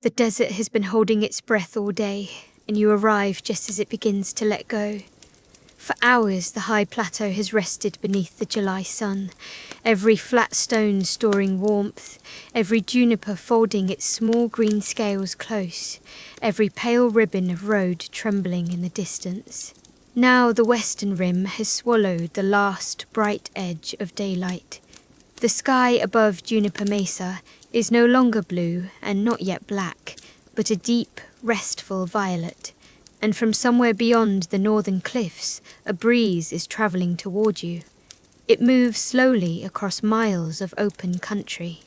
The desert has been holding its breath all day, and you arrive just as it begins to let go. For hours, the high plateau has rested beneath the July sun, every flat stone storing warmth, every juniper folding its small green scales close, every pale ribbon of road trembling in the distance. Now the western rim has swallowed the last bright edge of daylight. The sky above Juniper Mesa is no longer blue and not yet black, but a deep, restful violet, and from somewhere beyond the northern cliffs, a breeze is travelling toward you. It moves slowly across miles of open country.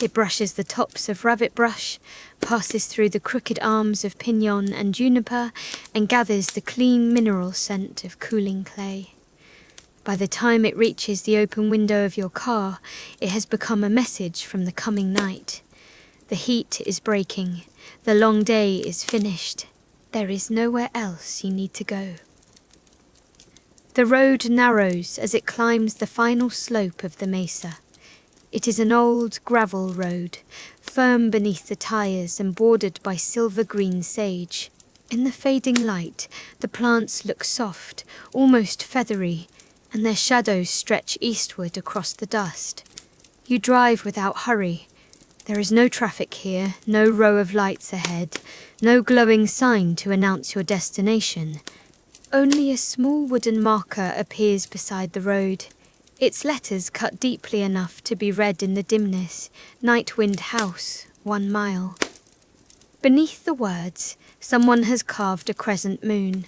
It brushes the tops of rabbit brush, passes through the crooked arms of pinon and juniper, and gathers the clean mineral scent of cooling clay. By the time it reaches the open window of your car, it has become a message from the coming night. The heat is breaking. The long day is finished. There is nowhere else you need to go. The road narrows as it climbs the final slope of the mesa. It is an old gravel road, firm beneath the tires and bordered by silver-green sage. In the fading light, the plants look soft, almost feathery, and their shadows stretch eastward across the dust. You drive without hurry. There is no traffic here, no row of lights ahead, no glowing sign to announce your destination. Only a small wooden marker appears beside the road. Its letters cut deeply enough to be read in the dimness. Nightwind House, 1 mile. Beneath the words, someone has carved a crescent moon.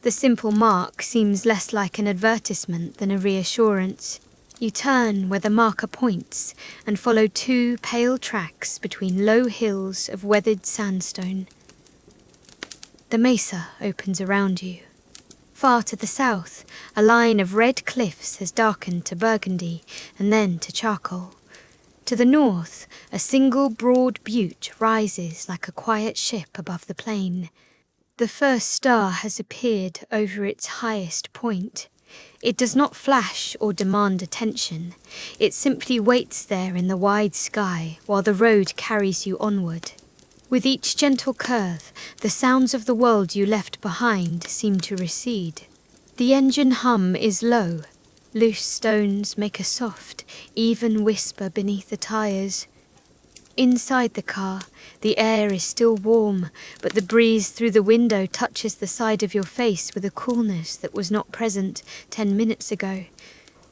The simple mark seems less like an advertisement than a reassurance. You turn where the marker points and follow 2 pale tracks between low hills of weathered sandstone. The mesa opens around you. Far to the south, a line of red cliffs has darkened to burgundy and then to charcoal. To the north, a single broad butte rises like a quiet ship above the plain. The first star has appeared over its highest point. It does not flash or demand attention. It simply waits there in the wide sky while the road carries you onward. With each gentle curve, the sounds of the world you left behind seem to recede. The engine hum is low. Loose stones make a soft, even whisper beneath the tires. Inside the car, the air is still warm, but the breeze through the window touches the side of your face with a coolness that was not present 10 minutes ago.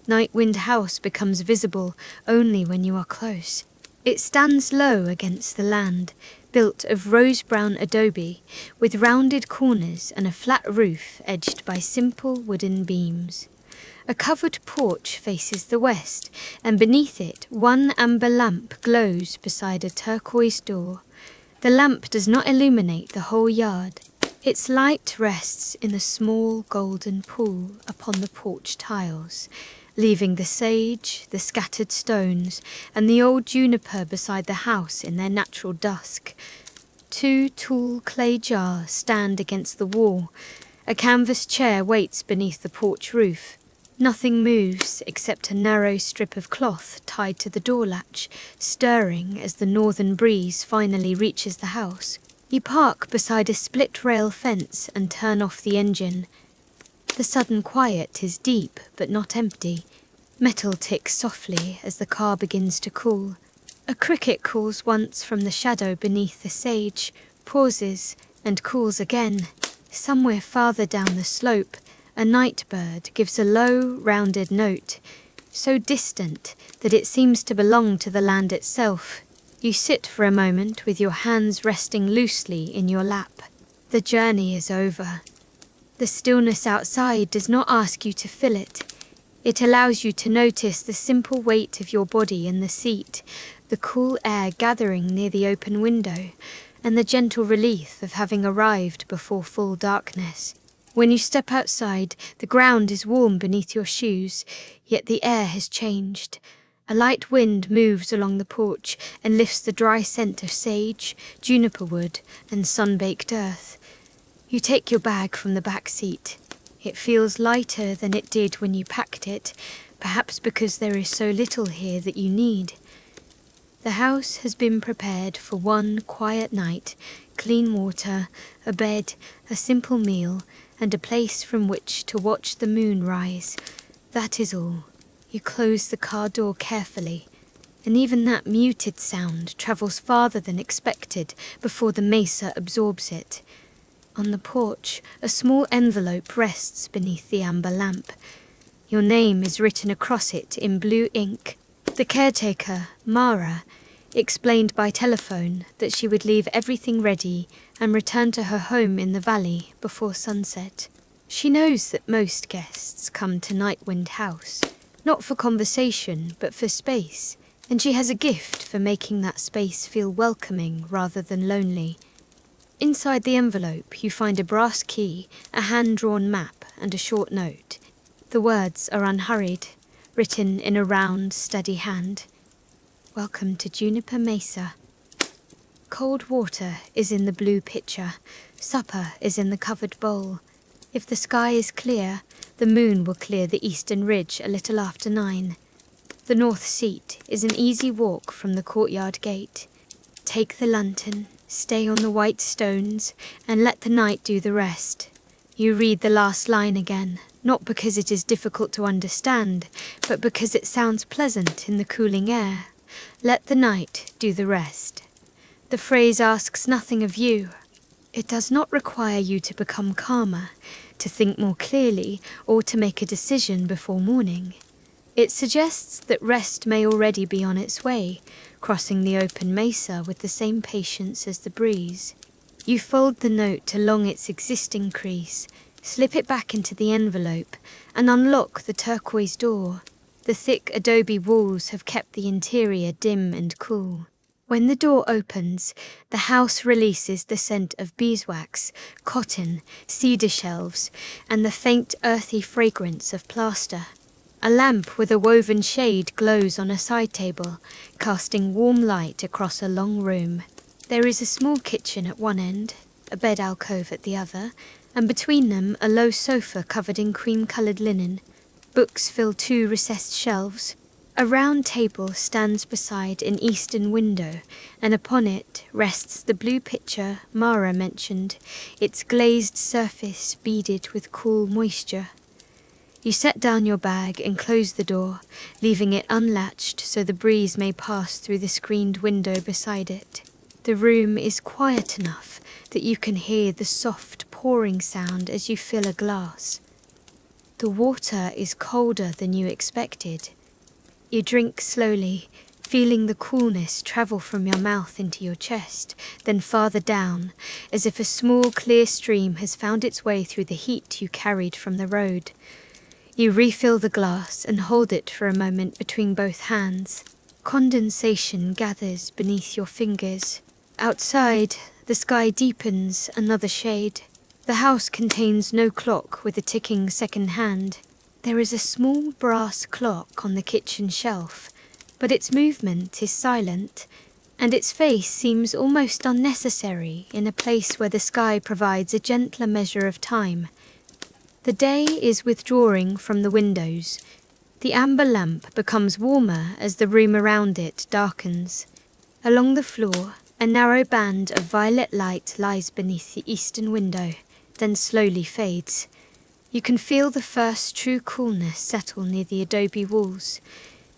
Nightwind House becomes visible only when you are close. It stands low against the land, built of rose-brown adobe, with rounded corners and a flat roof edged by simple wooden beams. A covered porch faces the west, and beneath it 1 amber lamp glows beside a turquoise door. The lamp does not illuminate the whole yard. Its light rests in a small golden pool upon the porch tiles, leaving the sage, the scattered stones, and the old juniper beside the house in their natural dusk. 2 tall clay jars stand against the wall. A canvas chair waits beneath the porch roof. Nothing moves except a narrow strip of cloth tied to the door latch, stirring as the northern breeze finally reaches the house. You park beside a split-rail fence and turn off the engine. The sudden quiet is deep but not empty. Metal ticks softly as the car begins to cool. A cricket calls once from the shadow beneath the sage, pauses, and calls again. Somewhere farther down the slope, a night bird gives a low, rounded note, so distant that it seems to belong to the land itself. You sit for a moment with your hands resting loosely in your lap. The journey is over. The stillness outside does not ask you to fill it. It allows you to notice the simple weight of your body in the seat, the cool air gathering near the open window, and the gentle relief of having arrived before full darkness. When you step outside, the ground is warm beneath your shoes, yet the air has changed. A light wind moves along the porch and lifts the dry scent of sage, juniper wood, and sun-baked earth. You take your bag from the back seat. It feels lighter than it did when you packed it, perhaps because there is so little here that you need. The house has been prepared for one quiet night, clean water, a bed, a simple meal, and a place from which to watch the moon rise. That is all. You close the car door carefully, and even that muted sound travels farther than expected before the mesa absorbs it. On the porch, a small envelope rests beneath the amber lamp. Your name is written across it in blue ink. The caretaker, Mara, explained by telephone that she would leave everything ready and return to her home in the valley before sunset. She knows that most guests come to Nightwind House, not for conversation but for space, and she has a gift for making that space feel welcoming rather than lonely. Inside the envelope you find a brass key, a hand-drawn map and a short note. The words are unhurried, written in a round, steady hand. Welcome to Juniper Mesa. Cold water is in the blue pitcher. Supper is in the covered bowl. If the sky is clear, the moon will clear the eastern ridge a little after 9. The north seat is an easy walk from the courtyard gate. Take the lantern, stay on the white stones, and let the night do the rest. You read the last line again, not because it is difficult to understand, but because it sounds pleasant in the cooling air. Let the night do the rest. The phrase asks nothing of you. It does not require you to become calmer, to think more clearly, or to make a decision before morning. It suggests that rest may already be on its way, crossing the open mesa with the same patience as the breeze. You fold the note along its existing crease, slip it back into the envelope, and unlock the turquoise door. The thick adobe walls have kept the interior dim and cool. When the door opens, the house releases the scent of beeswax, cotton, cedar shelves, and the faint earthy fragrance of plaster. A lamp with a woven shade glows on a side table, casting warm light across a long room. There is a small kitchen at one end, a bed alcove at the other, and between them a low sofa covered in cream-coloured linen. Books fill 2 recessed shelves. A round table stands beside an eastern window, and upon it rests the blue pitcher Mara mentioned, its glazed surface beaded with cool moisture. You set down your bag and close the door, leaving it unlatched so the breeze may pass through the screened window beside it. The room is quiet enough that you can hear the soft pouring sound as you fill a glass. The water is colder than you expected. You drink slowly, feeling the coolness travel from your mouth into your chest, then farther down, as if a small clear stream has found its way through the heat you carried from the road. You refill the glass and hold it for a moment between both hands. Condensation gathers beneath your fingers. Outside, the sky deepens another shade. The house contains no clock with a ticking second hand. There is a small brass clock on the kitchen shelf, but its movement is silent, and its face seems almost unnecessary in a place where the sky provides a gentler measure of time. The day is withdrawing from the windows. The amber lamp becomes warmer as the room around it darkens. Along the floor, a narrow band of violet light lies beneath the eastern window, then slowly fades. You can feel the first true coolness settle near the adobe walls.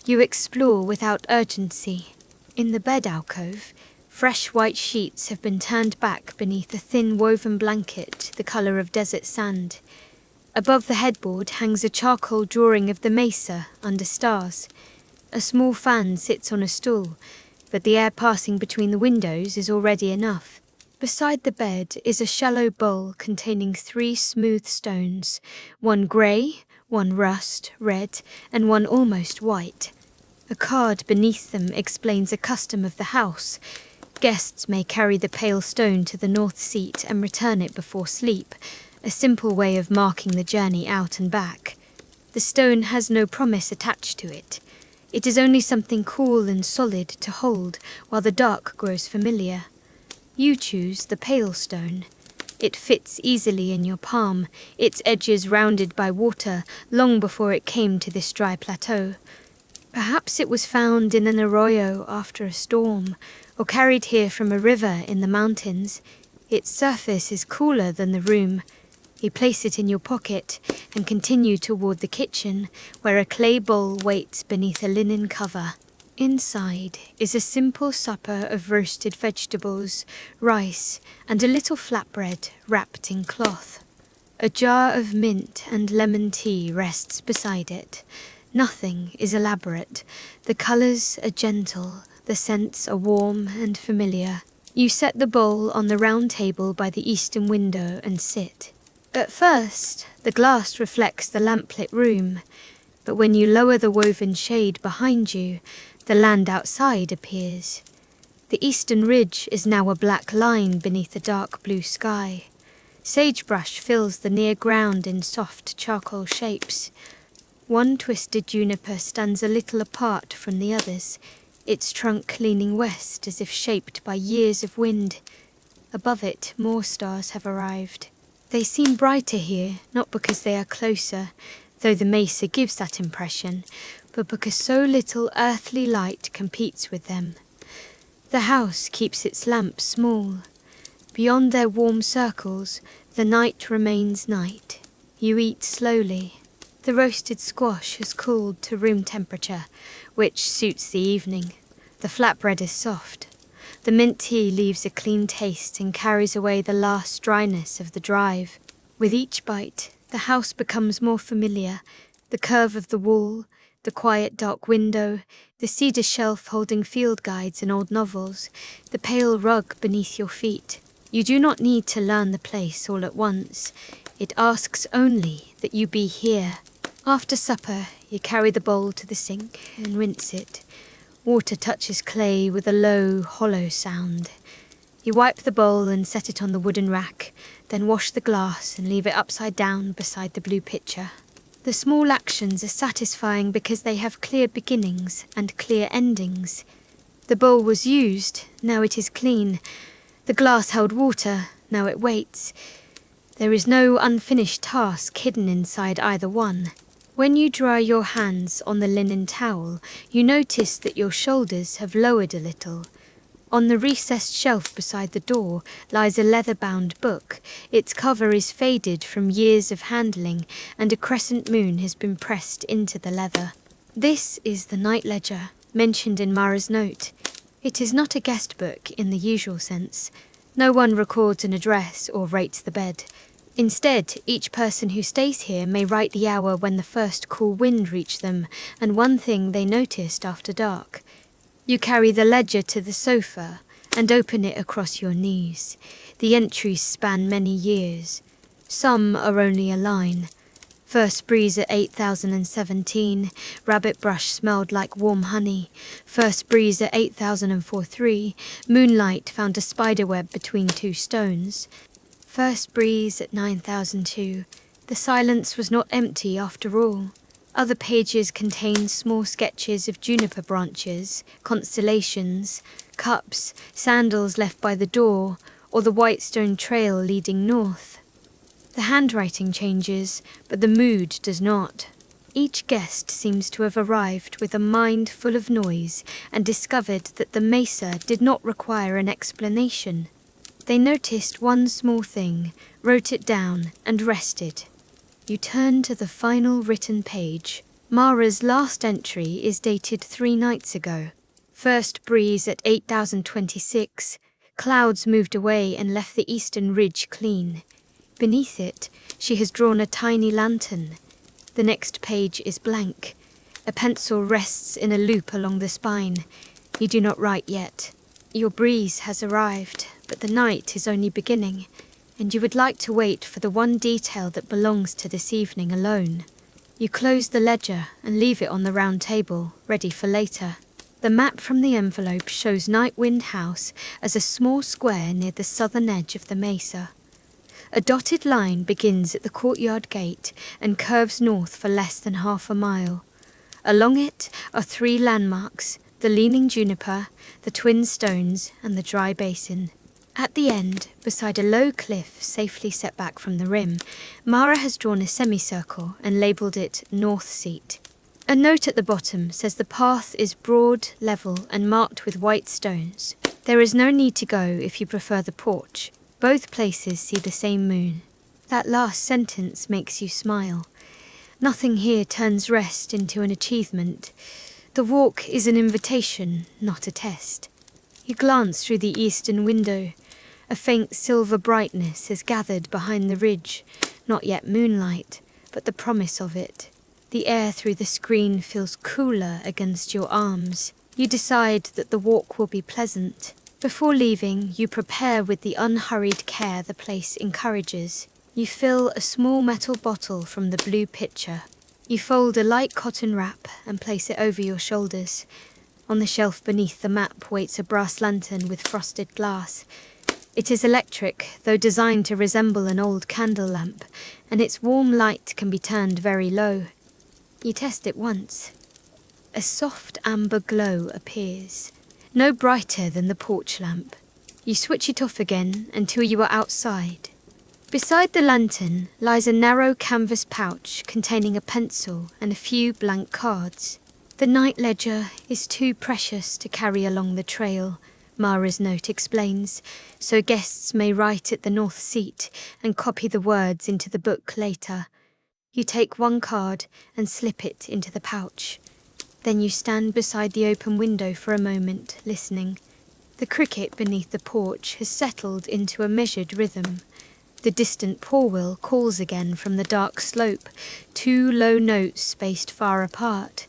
You explore without urgency. In the bed alcove, fresh white sheets have been turned back beneath a thin woven blanket the colour of desert sand. Above the headboard hangs a charcoal drawing of the mesa under stars. A small fan sits on a stool, but the air passing between the windows is already enough. Beside the bed is a shallow bowl containing 3 smooth stones, one grey, one rust red, and one almost white. A card beneath them explains a custom of the house. Guests may carry the pale stone to the north seat and return it before sleep, a simple way of marking the journey out and back. The stone has no promise attached to it. It is only something cool and solid to hold while the dark grows familiar. You choose the pale stone. It fits easily in your palm, its edges rounded by water long before it came to this dry plateau. Perhaps it was found in an arroyo after a storm, or carried here from a river in the mountains. Its surface is cooler than the room. You place it in your pocket and continue toward the kitchen, where a clay bowl waits beneath a linen cover. Inside is a simple supper of roasted vegetables, rice, and a little flatbread wrapped in cloth. A jar of mint and lemon tea rests beside it. Nothing is elaborate. The colours are gentle, the scents are warm and familiar. You set the bowl on the round table by the eastern window and sit. At first, the glass reflects the lamplit room, but when you lower the woven shade behind you, the land outside appears. The eastern ridge is now a black line beneath a dark blue sky. Sagebrush fills the near ground in soft charcoal shapes. One twisted juniper stands a little apart from the others, its trunk leaning west as if shaped by years of wind. Above it, more stars have arrived. They seem brighter here, not because they are closer, though the mesa gives that impression, but because so little earthly light competes with them. The house keeps its lamps small. Beyond their warm circles, the night remains night. You eat slowly. The roasted squash has cooled to room temperature, which suits the evening. The flatbread is soft. The mint tea leaves a clean taste and carries away the last dryness of the drive. With each bite, the house becomes more familiar. The curve of the wall, the quiet dark window, the cedar shelf holding field guides and old novels, the pale rug beneath your feet. You do not need to learn the place all at once. It asks only that you be here. After supper, you carry the bowl to the sink and rinse it. Water touches clay with a low, hollow sound. You wipe the bowl and set it on the wooden rack, then wash the glass and leave it upside down beside the blue pitcher. The small actions are satisfying because they have clear beginnings and clear endings. The bowl was used, now it is clean. The glass held water, now it waits. There is no unfinished task hidden inside either one. When you dry your hands on the linen towel, you notice that your shoulders have lowered a little. On the recessed shelf beside the door lies a leather-bound book. Its cover is faded from years of handling, and a crescent moon has been pressed into the leather. This is the night ledger, mentioned in Mara's note. It is not a guest book in the usual sense. No one records an address or rates the bed. Instead, each person who stays here may write the hour when the first cool wind reached them, and one thing they noticed after dark. You carry the ledger to the sofa and open it across your knees. The entries span many years. Some are only a line. First breeze at 8017, rabbit brush smelled like warm honey. First breeze at 8043, moonlight found a spiderweb between two stones. First breeze at 9002, the silence was not empty after all. Other pages contain small sketches of juniper branches, constellations, cups, sandals left by the door, or the white stone trail leading north. The handwriting changes, but the mood does not. Each guest seems to have arrived with a mind full of noise and discovered that the mesa did not require an explanation. They noticed one small thing, wrote it down, and rested. You turn to the final written page. Mara's last entry is dated 3 nights ago. First breeze at 8026. Clouds moved away and left the eastern ridge clean. Beneath it, she has drawn a tiny lantern. The next page is blank. A pencil rests in a loop along the spine. You do not write yet. Your breeze has arrived, but the night is only beginning, and you would like to wait for the one detail that belongs to this evening alone. You close the ledger and leave it on the round table, ready for later. The map from the envelope shows Nightwind House as a small square near the southern edge of the mesa. A dotted line begins at the courtyard gate and curves north for less than half a mile. Along it are 3 landmarks: the leaning juniper, the twin stones, and the dry basin. At the end, beside a low cliff safely set back from the rim, Mara has drawn a semicircle and labelled it North Seat. A note at the bottom says the path is broad, level, and marked with white stones. There is no need to go if you prefer the porch. Both places see the same moon. That last sentence makes you smile. Nothing here turns rest into an achievement. The walk is an invitation, not a test. You glance through the eastern window. A faint silver brightness is gathered behind the ridge. Not yet moonlight, but the promise of it. The air through the screen feels cooler against your arms. You decide that the walk will be pleasant. Before leaving, you prepare with the unhurried care the place encourages. You fill a small metal bottle from the blue pitcher. You fold a light cotton wrap and place it over your shoulders. On the shelf beneath the map waits a brass lantern with frosted glass. It is electric, though designed to resemble an old candle lamp, and its warm light can be turned very low. You test it once. A soft amber glow appears, no brighter than the porch lamp. You switch it off again until you are outside. Beside the lantern lies a narrow canvas pouch containing a pencil and a few blank cards. The night ledger is too precious to carry along the trail, Mara's note explains, so guests may write at the north seat and copy the words into the book later. You take one card and slip it into the pouch. Then you stand beside the open window for a moment, listening. The cricket beneath the porch has settled into a measured rhythm. The distant porwheel calls again from the dark slope, two low notes spaced far apart.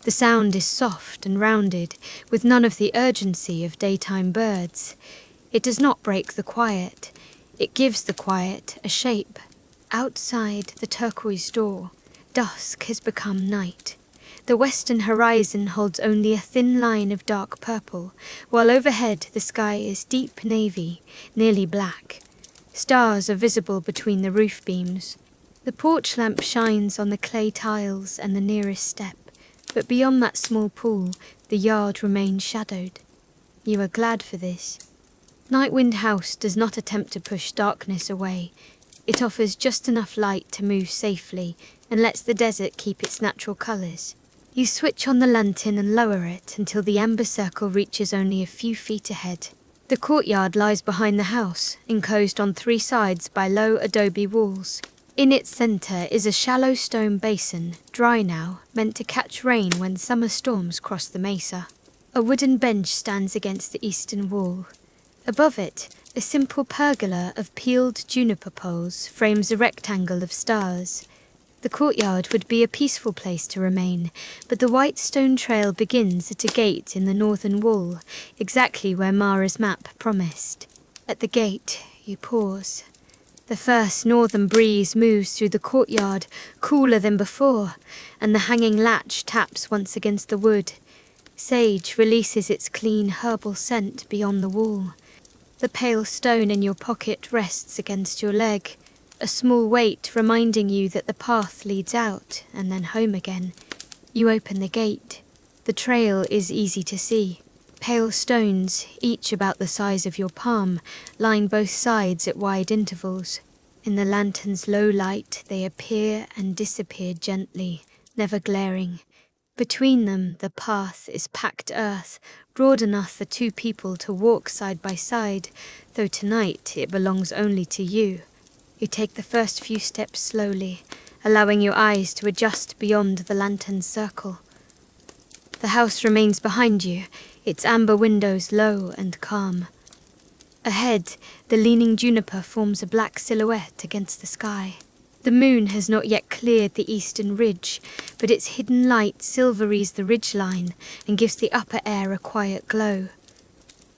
The sound is soft and rounded, with none of the urgency of daytime birds. It does not break the quiet. It gives the quiet a shape. Outside the turquoise door, dusk has become night. The western horizon holds only a thin line of dark purple, while overhead the sky is deep navy, nearly black. Stars are visible between the roof beams. The porch lamp shines on the clay tiles and the nearest step, but beyond that small pool, the yard remains shadowed. You are glad for this. Nightwind House does not attempt to push darkness away. It offers just enough light to move safely and lets the desert keep its natural colours. You switch on the lantern and lower it until the amber circle reaches only a few feet ahead. The courtyard lies behind the house, enclosed on three sides by low adobe walls. In its centre is a shallow stone basin, dry now, meant to catch rain when summer storms cross the mesa. A wooden bench stands against the eastern wall. Above it, a simple pergola of peeled juniper poles frames a rectangle of stars. The courtyard would be a peaceful place to remain, but the white stone trail begins at a gate in the northern wall, exactly where Mara's map promised. At the gate, you pause. The first northern breeze moves through the courtyard, cooler than before, and the hanging latch taps once against the wood. Sage releases its clean herbal scent beyond the wall. The pale stone in your pocket rests against your leg, a small weight reminding you that the path leads out and then home again. You open the gate. The trail is easy to see. Pale stones, each about the size of your palm, line both sides at wide intervals. In the lantern's low light, they appear and disappear gently, never glaring. Between them, the path is packed earth, broad enough for two people to walk side by side, though tonight it belongs only to you. You take the first few steps slowly, allowing your eyes to adjust beyond the lantern's circle. The house remains behind you, its amber windows low and calm. Ahead, the leaning juniper forms a black silhouette against the sky. The moon has not yet cleared the eastern ridge, but its hidden light silveries the ridgeline and gives the upper air a quiet glow.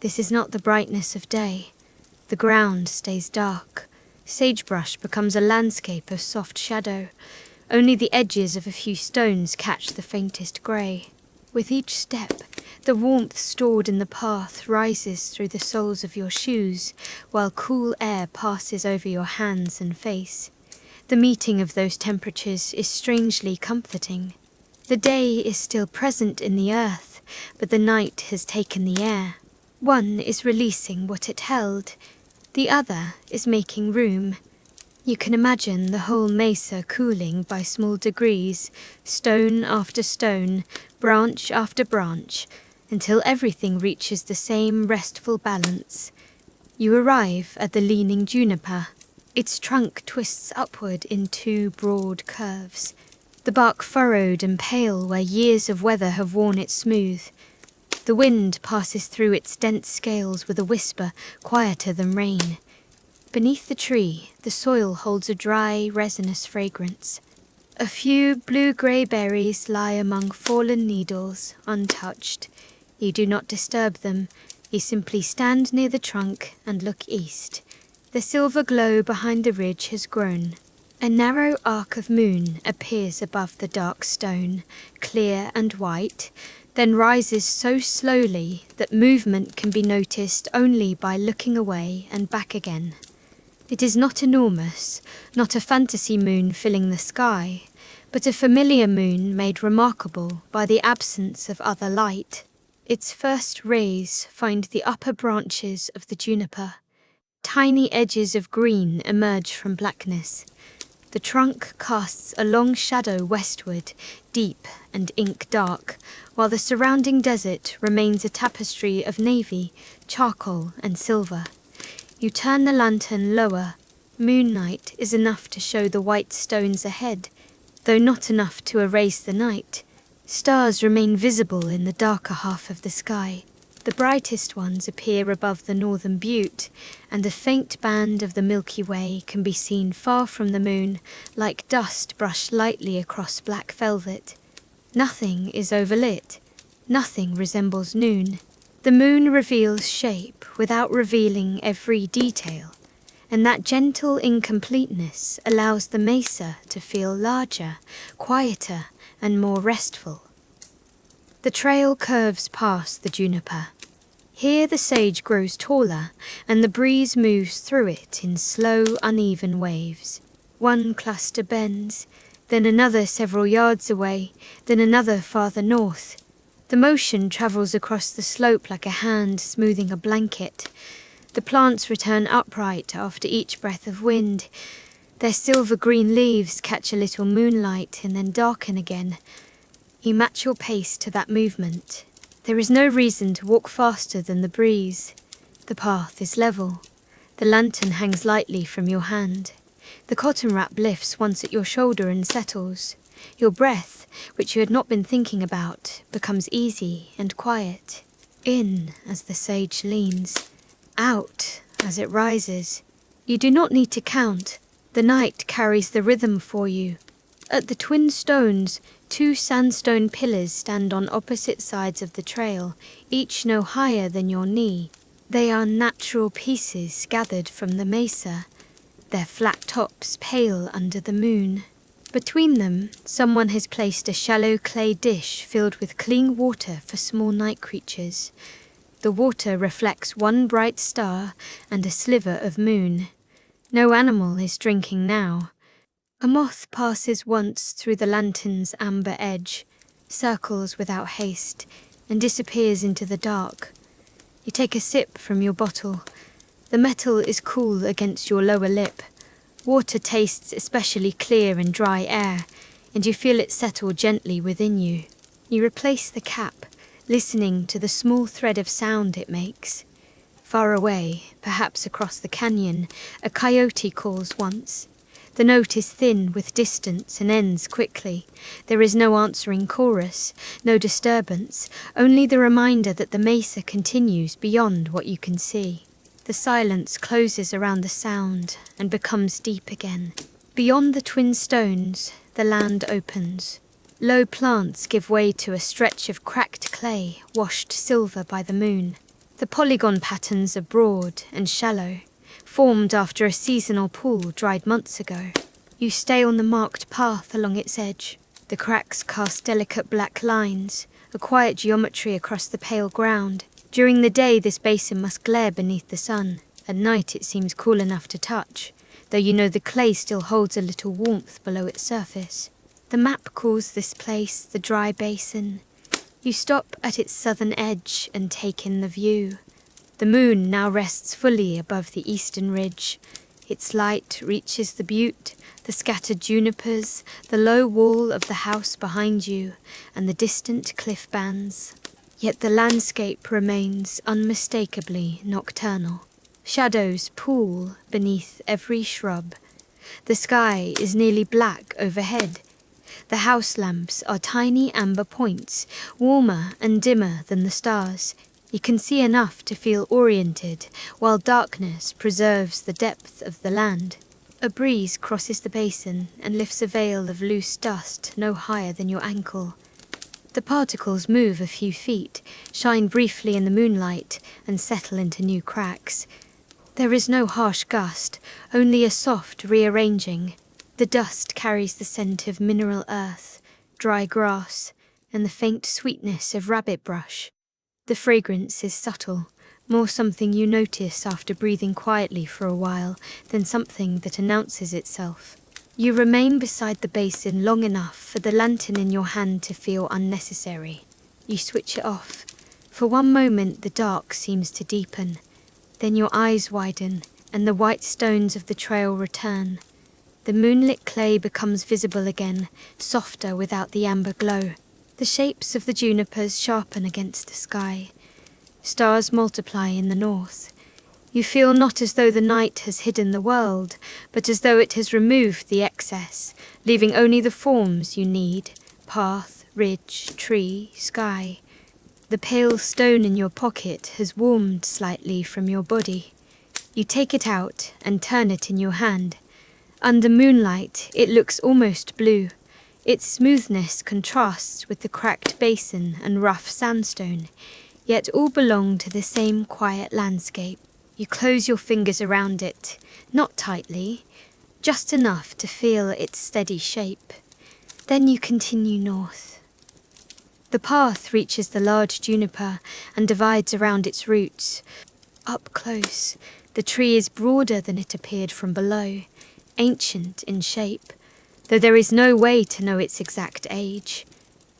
This is not the brightness of day. The ground stays dark. Sagebrush becomes a landscape of soft shadow. Only the edges of a few stones catch the faintest grey. With each step, the warmth stored in the path rises through the soles of your shoes, while cool air passes over your hands and face. The meeting of those temperatures is strangely comforting. The day is still present in the earth, but the night has taken the air. One is releasing what it held. The other is making room. You can imagine the whole mesa cooling by small degrees, stone after stone, branch after branch, until everything reaches the same restful balance. You arrive at the leaning juniper. Its trunk twists upward in two broad curves, the bark furrowed and pale where years of weather have worn it smooth. The wind passes through its dense scales with a whisper quieter than rain. Beneath the tree, the soil holds a dry, resinous fragrance. A few blue-grey berries lie among fallen needles, untouched. You do not disturb them. You simply stand near the trunk and look east. The silver glow behind the ridge has grown. A narrow arc of moon appears above the dark stone, clear and white, then rises so slowly that movement can be noticed only by looking away and back again. It is not enormous, not a fantasy moon filling the sky, but a familiar moon made remarkable by the absence of other light. Its first rays find the upper branches of the juniper. Tiny edges of green emerge from blackness. The trunk casts a long shadow westward, deep and ink dark, while the surrounding desert remains a tapestry of navy, charcoal and silver. You turn the lantern lower. Moonlight is enough to show the white stones ahead, though not enough to erase the night. Stars remain visible in the darker half of the sky. The brightest ones appear above the northern butte, and a faint band of the Milky Way can be seen far from the moon, like dust brushed lightly across black velvet. Nothing is overlit. Nothing resembles noon. The moon reveals shape without revealing every detail, and that gentle incompleteness allows the mesa to feel larger, quieter, and more restful. The trail curves past the juniper. Here the sage grows taller, and the breeze moves through it in slow, uneven waves. One cluster bends, then another several yards away, then another farther north. The motion travels across the slope like a hand smoothing a blanket. The plants return upright after each breath of wind. Their silver-green leaves catch a little moonlight and then darken again. You match your pace to that movement. There is no reason to walk faster than the breeze. The path is level. The lantern hangs lightly from your hand. The cotton wrap lifts once at your shoulder and settles. Your breath, which you had not been thinking about, becomes easy and quiet. In as the sage leans, out as it rises. You do not need to count. The night carries the rhythm for you. At the twin stones, 2 sandstone pillars stand on opposite sides of the trail, each no higher than your knee. They are natural pieces gathered from the mesa, their flat tops pale under the moon. Between them, someone has placed a shallow clay dish filled with clean water for small night creatures. The water reflects one bright star and a sliver of moon. No animal is drinking now. A moth passes once through the lantern's amber edge, circles without haste, and disappears into the dark. You take a sip from your bottle. The metal is cool against your lower lip. Water tastes especially clear in dry air, and you feel it settle gently within you. You replace the cap, listening to the small thread of sound it makes. Far away, perhaps across the canyon, a coyote calls once. The note is thin with distance and ends quickly. There is no answering chorus, no disturbance, only the reminder that the mesa continues beyond what you can see. The silence closes around the sound and becomes deep again. Beyond the twin stones, the land opens. Low plants give way to a stretch of cracked clay washed silver by the moon. The polygon patterns are broad and shallow, formed after a seasonal pool dried months ago. You stay on the marked path along its edge. The cracks cast delicate black lines, a quiet geometry across the pale ground. During the day, this basin must glare beneath the sun. At night, it seems cool enough to touch, though you know the clay still holds a little warmth below its surface. The map calls this place the dry basin. You stop at its southern edge and take in the view. The moon now rests fully above the eastern ridge. Its light reaches the butte, the scattered junipers, the low wall of the house behind you, and the distant cliff bands. Yet the landscape remains unmistakably nocturnal. Shadows pool beneath every shrub. The sky is nearly black overhead. The house lamps are tiny amber points, warmer and dimmer than the stars. You can see enough to feel oriented, while darkness preserves the depth of the land. A breeze crosses the basin and lifts a veil of loose dust no higher than your ankle. The particles move a few feet, shine briefly in the moonlight, and settle into new cracks. There is no harsh gust, only a soft rearranging. The dust carries the scent of mineral earth, dry grass, and the faint sweetness of rabbit brush. The fragrance is subtle, more something you notice after breathing quietly for a while than something that announces itself. You remain beside the basin long enough for the lantern in your hand to feel unnecessary. You switch it off. For one moment the dark seems to deepen. Then your eyes widen and the white stones of the trail return. The moonlit clay becomes visible again, softer without the amber glow. The shapes of the junipers sharpen against the sky. Stars multiply in the north. You feel not as though the night has hidden the world, but as though it has removed the excess, leaving only the forms you need: path, ridge, tree, sky. The pale stone in your pocket has warmed slightly from your body. You take it out and turn it in your hand. Under moonlight, it looks almost blue. Its smoothness contrasts with the cracked basin and rough sandstone, yet all belong to the same quiet landscape. You close your fingers around it, not tightly, just enough to feel its steady shape. Then you continue north. The path reaches the large juniper and divides around its roots. Up close, the tree is broader than it appeared from below, ancient in shape, though there is no way to know its exact age.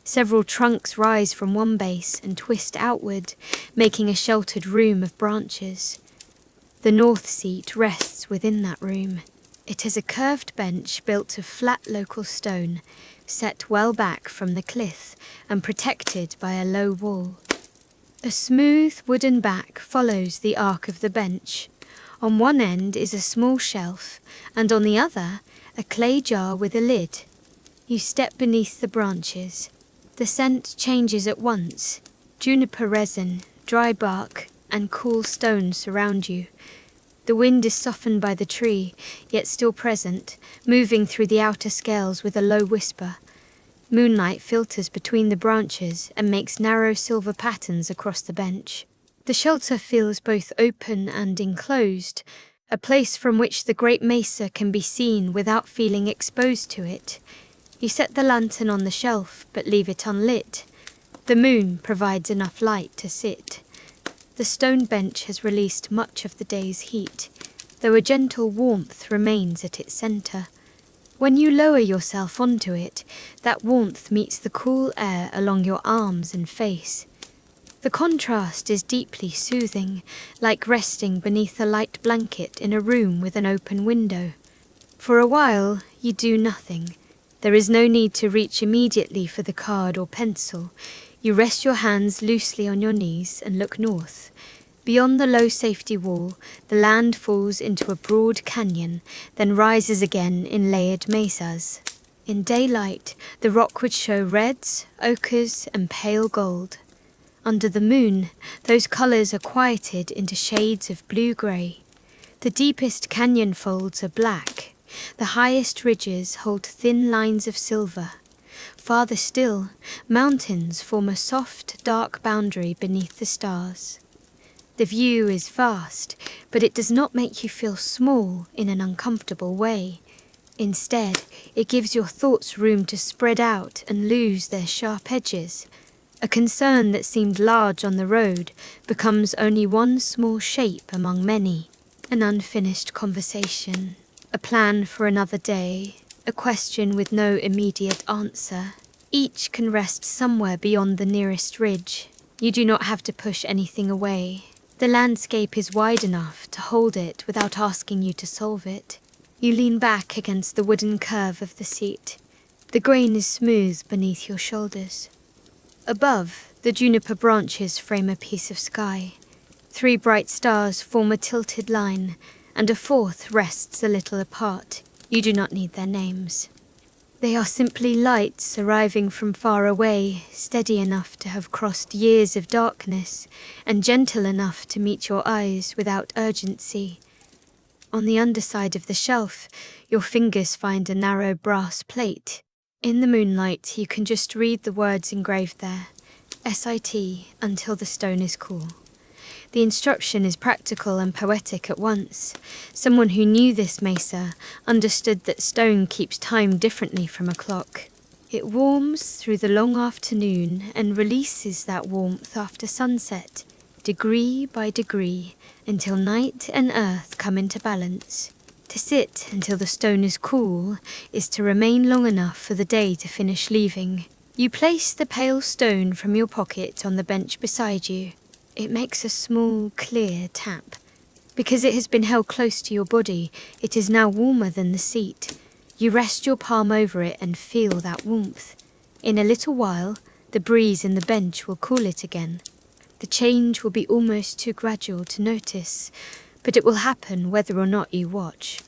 Several trunks rise from one base and twist outward, making a sheltered room of branches. The north seat rests within that room. It is a curved bench built of flat local stone, set well back from the cliff and protected by a low wall. A smooth wooden back follows the arc of the bench. On one end is a small shelf, and on the other, a clay jar with a lid. You step beneath the branches. The scent changes at once. Juniper resin, dry bark, and cool stone surround you. The wind is softened by the tree, yet still present, moving through the outer scales with a low whisper. Moonlight filters between the branches and makes narrow silver patterns across the bench. The shelter feels both open and enclosed, a place from which the great mesa can be seen without feeling exposed to it. You set the lantern on the shelf, but leave it unlit. The moon provides enough light to sit. The stone bench has released much of the day's heat, though a gentle warmth remains at its centre. When you lower yourself onto it, that warmth meets the cool air along your arms and face. The contrast is deeply soothing, like resting beneath a light blanket in a room with an open window. For a while, you do nothing. There is no need to reach immediately for the card or pencil. You rest your hands loosely on your knees and look north. Beyond the low safety wall, the land falls into a broad canyon, then rises again in layered mesas. In daylight, the rock would show reds, ochres, and pale gold. Under the moon, those colours are quieted into shades of blue-grey. The deepest canyon folds are black. The highest ridges hold thin lines of silver. Farther still, mountains form a soft, dark boundary beneath the stars. The view is vast, but it does not make you feel small in an uncomfortable way. Instead, it gives your thoughts room to spread out and lose their sharp edges. A concern that seemed large on the road becomes only one small shape among many. An unfinished conversation, a plan for another day, a question with no immediate answer. Each can rest somewhere beyond the nearest ridge. You do not have to push anything away. The landscape is wide enough to hold it without asking you to solve it. You lean back against the wooden curve of the seat. The grain is smooth beneath your shoulders. Above, the juniper branches frame a piece of sky. 3 bright stars form a tilted line, and a 4th rests a little apart. You do not need their names. They are simply lights arriving from far away, steady enough to have crossed years of darkness, and gentle enough to meet your eyes without urgency. On the underside of the shelf, your fingers find a narrow brass plate. In the moonlight, you can just read the words engraved there, SIT, until the stone is cool. The instruction is practical and poetic at once. Someone who knew this mesa understood that stone keeps time differently from a clock. It warms through the long afternoon and releases that warmth after sunset, degree by degree, until night and earth come into balance. To sit until the stone is cool is to remain long enough for the day to finish leaving. You place the pale stone from your pocket on the bench beside you. It makes a small, clear tap. Because it has been held close to your body, it is now warmer than the seat. You rest your palm over it and feel that warmth. In a little while, the breeze in the bench will cool it again. The change will be almost too gradual to notice, but it will happen whether or not you watch.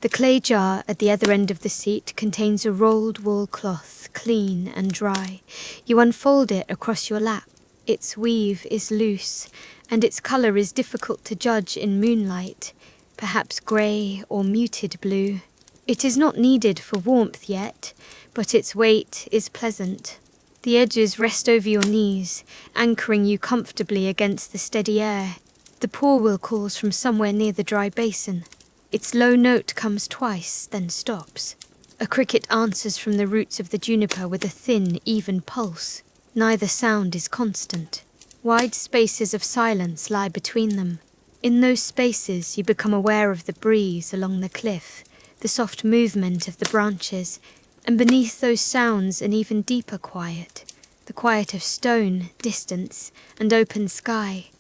The clay jar at the other end of the seat contains a rolled wool cloth, clean and dry. You unfold it across your lap. Its weave is loose, and its colour is difficult to judge in moonlight, perhaps grey or muted blue. It is not needed for warmth yet, but its weight is pleasant. The edges rest over your knees, anchoring you comfortably against the steady air. The porwheel calls from somewhere near the dry basin. Its low note comes twice, then stops. A cricket answers from the roots of the juniper with a thin, even pulse. Neither sound is constant. Wide spaces of silence lie between them. In those spaces you become aware of the breeze along the cliff, the soft movement of the branches, and beneath those sounds an even deeper quiet, the quiet of stone, distance, and open sky.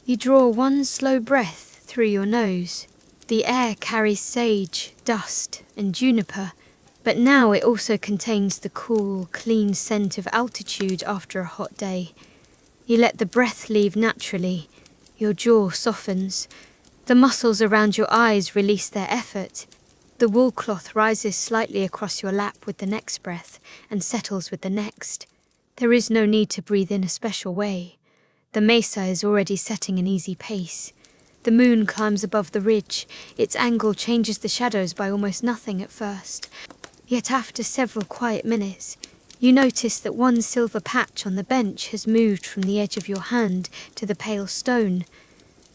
You draw one slow breath through your nose. The air carries sage, dust, and juniper, but now it also contains the cool, clean scent of altitude after a hot day. You let the breath leave naturally. Your jaw softens. The muscles around your eyes release their effort. The wool cloth rises slightly across your lap with the next breath and settles with the next. There is no need to breathe in a special way. The mesa is already setting an easy pace. The moon climbs above the ridge. Its angle changes the shadows by almost nothing at first. Yet after several quiet minutes, you notice that one silver patch on the bench has moved from the edge of your hand to the pale stone.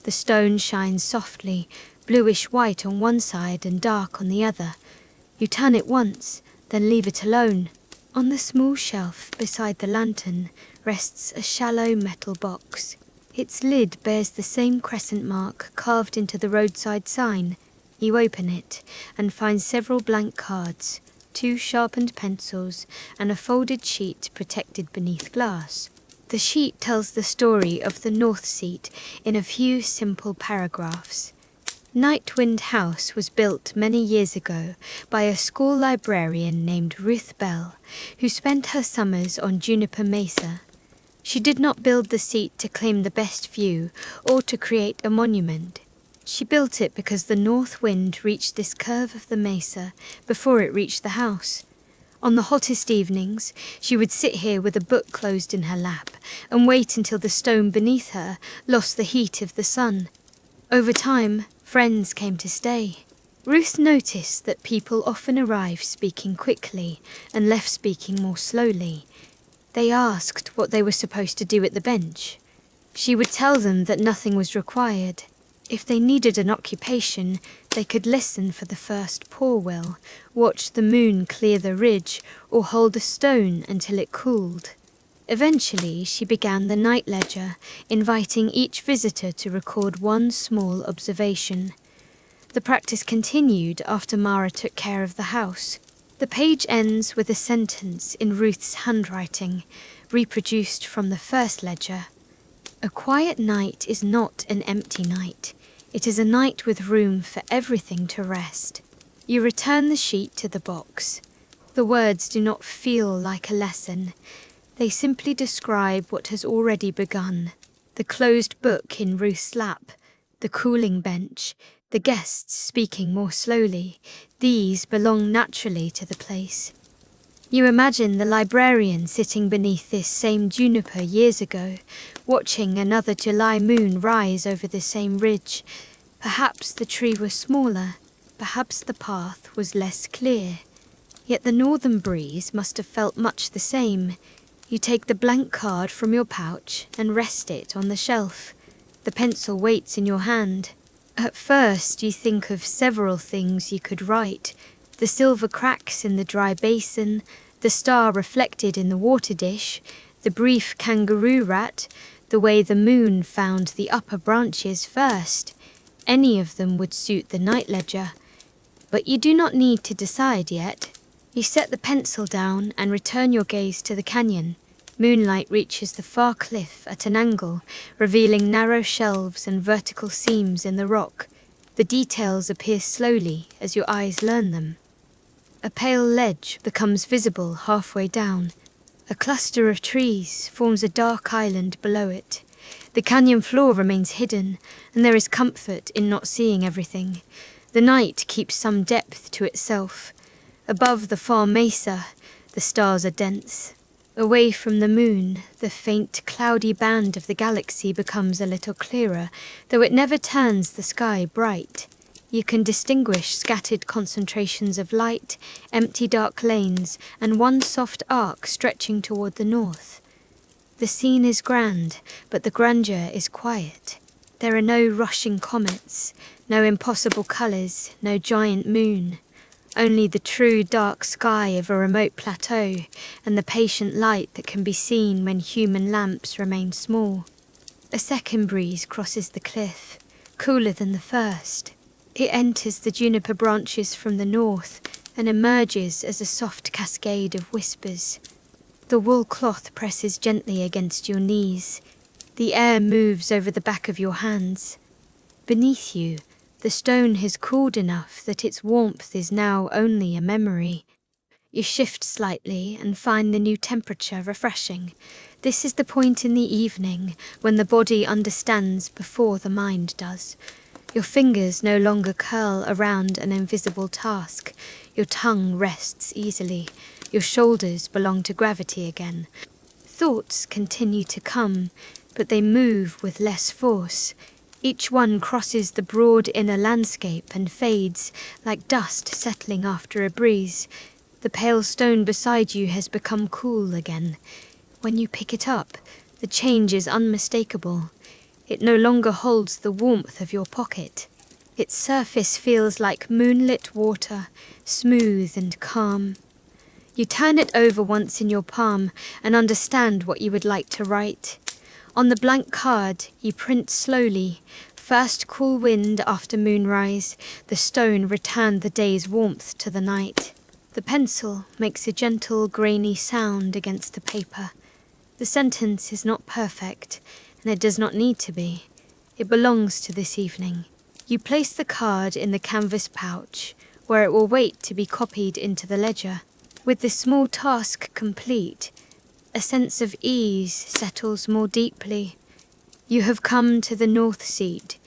The stone shines softly, bluish-white on one side and dark on the other. You turn it once, then leave it alone. On the small shelf beside the lantern rests a shallow metal box. Its lid bears the same crescent mark carved into the roadside sign. You open it and find several blank cards, 2 sharpened pencils, and a folded sheet protected beneath glass. The sheet tells the story of the North Seat in a few simple paragraphs. Nightwind House was built many years ago by a school librarian named Ruth Bell, who spent her summers on Juniper Mesa. She did not build the seat to claim the best view or to create a monument. She built it because the north wind reached this curve of the mesa before it reached the house. On the hottest evenings, she would sit here with a book closed in her lap and wait until the stone beneath her lost the heat of the sun. Over time, friends came to stay. Ruth noticed that people often arrived speaking quickly and left speaking more slowly. They asked what they were supposed to do at the bench. She would tell them that nothing was required. If they needed an occupation, they could listen for the first porwheel, watch the moon clear the ridge, or hold a stone until it cooled. Eventually, she began the night ledger, inviting each visitor to record one small observation. The practice continued after Mara took care of the house. The page ends with a sentence in Ruth's handwriting, reproduced from the first ledger. A quiet night is not an empty night. It is a night with room for everything to rest. You return the sheet to the box. The words do not feel like a lesson. They simply describe what has already begun. The closed book in Ruth's lap, the cooling bench, the guests speaking more slowly. These belong naturally to the place. You imagine the librarian sitting beneath this same juniper years ago, watching another July moon rise over the same ridge. Perhaps the tree was smaller, perhaps the path was less clear. Yet the northern breeze must have felt much the same. You take the blank card from your pouch and rest it on the shelf. The pencil waits in your hand. At first you think of several things you could write. The silver cracks in the dry basin, the star reflected in the water dish, the brief kangaroo rat, the way the moon found the upper branches first. Any of them would suit the night ledger. But you do not need to decide yet. You set the pencil down and return your gaze to the canyon. Moonlight reaches the far cliff at an angle, revealing narrow shelves and vertical seams in the rock. The details appear slowly as your eyes learn them. A pale ledge becomes visible halfway down. A cluster of trees forms a dark island below it. The canyon floor remains hidden, and there is comfort in not seeing everything. The night keeps some depth to itself. Above the far mesa, the stars are dense. Away from the moon, the faint, cloudy band of the galaxy becomes a little clearer, though it never turns the sky bright. You can distinguish scattered concentrations of light, empty dark lanes, and one soft arc stretching toward the north. The scene is grand, but the grandeur is quiet. There are no rushing comets, no impossible colours, no giant moon. Only the true dark sky of a remote plateau, and the patient light that can be seen when human lamps remain small. A second breeze crosses the cliff, cooler than the first. It enters the juniper branches from the north and emerges as a soft cascade of whispers. The wool cloth presses gently against your knees. The air moves over the back of your hands. Beneath you, the stone has cooled enough that its warmth is now only a memory. You shift slightly and find the new temperature refreshing. This is the point in the evening when the body understands before the mind does. Your fingers no longer curl around an invisible task. Your tongue rests easily. Your shoulders belong to gravity again. Thoughts continue to come, but they move with less force. Each one crosses the broad inner landscape and fades, like dust settling after a breeze. The pale stone beside you has become cool again. When you pick it up, the change is unmistakable. It no longer holds the warmth of your pocket. Its surface feels like moonlit water, smooth and calm. You turn it over once in your palm and understand what you would like to write. On the blank card, you print slowly. First cool wind after moonrise, the stone returned the day's warmth to the night. The pencil makes a gentle, grainy sound against the paper. The sentence is not perfect, and it does not need to be. It belongs to this evening. You place the card in the canvas pouch, where it will wait to be copied into the ledger. With this small task complete, a sense of ease settles more deeply. You have come to the North Seat.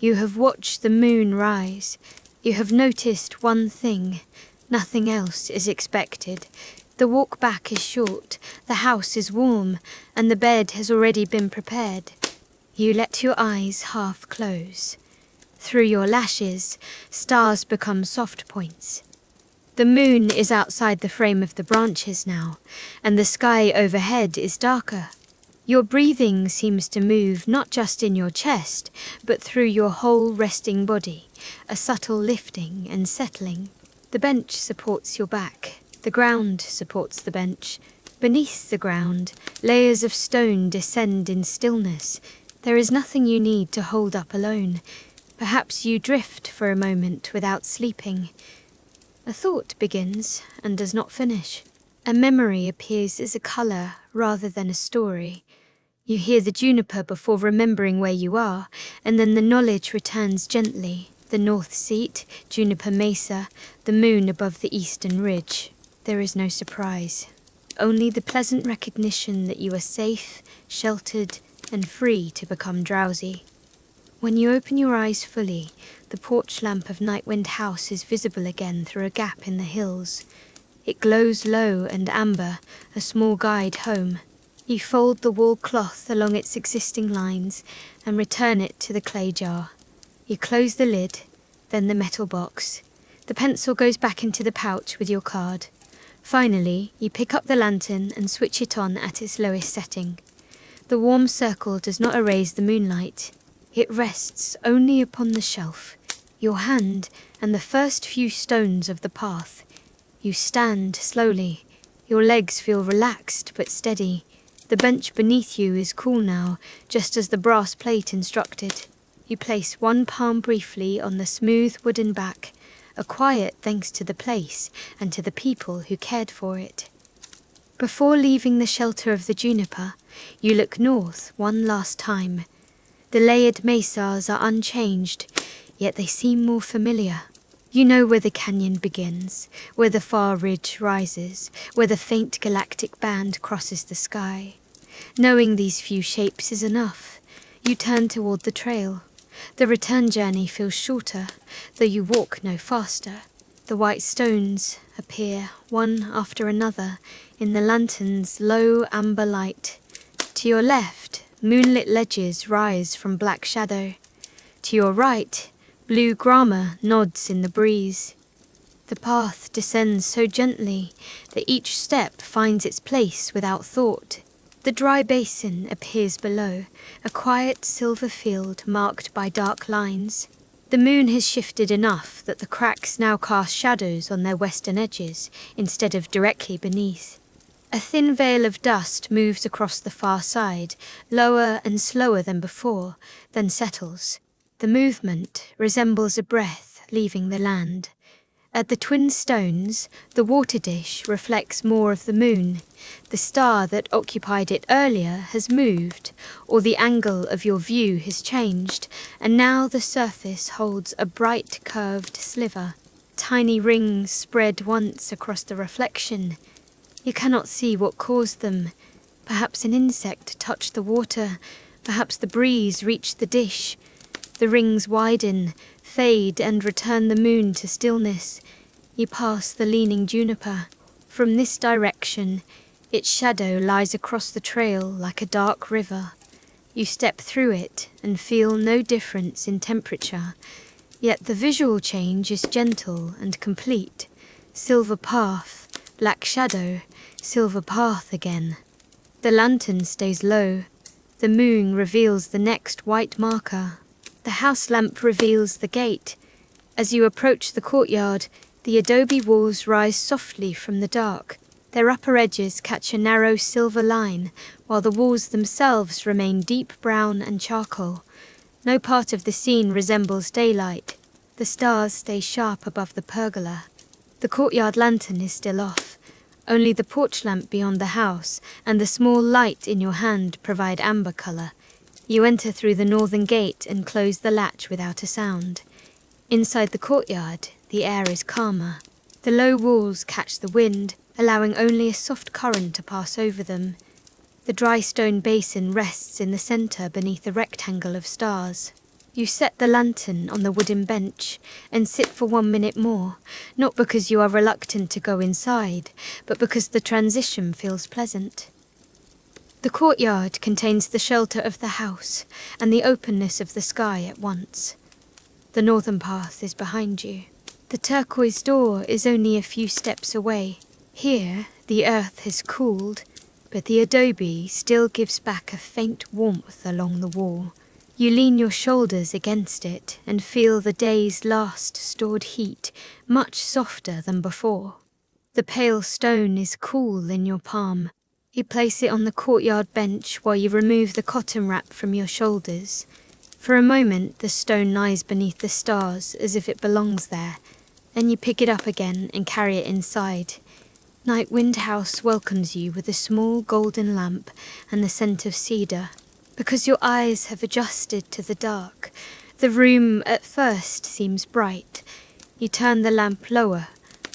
You have watched the moon rise. You have noticed one thing. Nothing else is expected. The walk back is short, the house is warm, and the bed has already been prepared. You let your eyes half close. Through your lashes, stars become soft points. The moon is outside the frame of the branches now, and the sky overhead is darker. Your breathing seems to move not just in your chest, but through your whole resting body, a subtle lifting and settling. The bench supports your back. The ground supports the bench. Beneath the ground, layers of stone descend in stillness. There is nothing you need to hold up alone. Perhaps you drift for a moment without sleeping. A thought begins and does not finish. A memory appears as a colour rather than a story. You hear the juniper before remembering where you are, and then the knowledge returns gently. The north seat, juniper mesa, the moon above the eastern ridge. There is no surprise. Only the pleasant recognition that you are safe, sheltered, and free to become drowsy. When you open your eyes fully, the porch lamp of Nightwind House is visible again through a gap in the hills. It glows low and amber, a small guide home. You fold the wool cloth along its existing lines and return it to the clay jar. You close the lid, then the metal box. The pencil goes back into the pouch with your card. Finally, you pick up the lantern and switch it on at its lowest setting. The warm circle does not erase the moonlight. It rests only upon the shelf, your hand and the first few stones of the path. You stand slowly. Your legs feel relaxed but steady. The bench beneath you is cool now, just as the brass plate instructed. You place one palm briefly on the smooth wooden back, a quiet thanks to the place and to the people who cared for it. Before leaving the shelter of the juniper, you look north one last time. The layered mesas are unchanged, yet they seem more familiar. You know where the canyon begins, where the far ridge rises, where the faint galactic band crosses the sky. Knowing these few shapes is enough. You turn toward the trail. The return journey feels shorter, though you walk no faster. The white stones appear, one after another, in the lantern's low amber light. To your left, moonlit ledges rise from black shadow. To your right, blue grama nods in the breeze. The path descends so gently that each step finds its place without thought. The dry basin appears below, a quiet silver field marked by dark lines. The moon has shifted enough that the cracks now cast shadows on their western edges instead of directly beneath. A thin veil of dust moves across the far side, lower and slower than before, then settles. The movement resembles a breath leaving the land. At the twin stones, the water dish reflects more of the moon. The star that occupied it earlier has moved, or the angle of your view has changed, and now the surface holds a bright curved sliver. Tiny rings spread once across the reflection. You cannot see what caused them. Perhaps an insect touched the water, perhaps the breeze reached the dish. The rings widen, fade and return the moon to stillness. You pass the leaning juniper. From this direction, its shadow lies across the trail like a dark river. You step through it and feel no difference in temperature, yet the visual change is gentle and complete. Silver path, black shadow, silver path again. The lantern stays low. The moon reveals the next white marker. The house lamp reveals the gate. As you approach the courtyard, the adobe walls rise softly from the dark. Their upper edges catch a narrow silver line, while the walls themselves remain deep brown and charcoal. No part of the scene resembles daylight. The stars stay sharp above the pergola. The courtyard lantern is still off. Only the porch lamp beyond the house and the small light in your hand provide amber colour. You enter through the northern gate and close the latch without a sound. Inside the courtyard, the air is calmer. The low walls catch the wind, allowing only a soft current to pass over them. The dry stone basin rests in the centre beneath a rectangle of stars. You set the lantern on the wooden bench and sit for 1 minute more, not because you are reluctant to go inside, but because the transition feels pleasant. The courtyard contains the shelter of the house and the openness of the sky at once. The northern path is behind you. The turquoise door is only a few steps away. Here, the earth has cooled, but the adobe still gives back a faint warmth along the wall. You lean your shoulders against it and feel the day's last stored heat, much softer than before. The pale stone is cool in your palm. You place it on the courtyard bench while you remove the cotton wrap from your shoulders. For a moment, the stone lies beneath the stars as if it belongs there. Then you pick it up again and carry it inside. Night Wind House welcomes you with a small golden lamp and the scent of cedar. Because your eyes have adjusted to the dark, the room at first seems bright. You turn the lamp lower.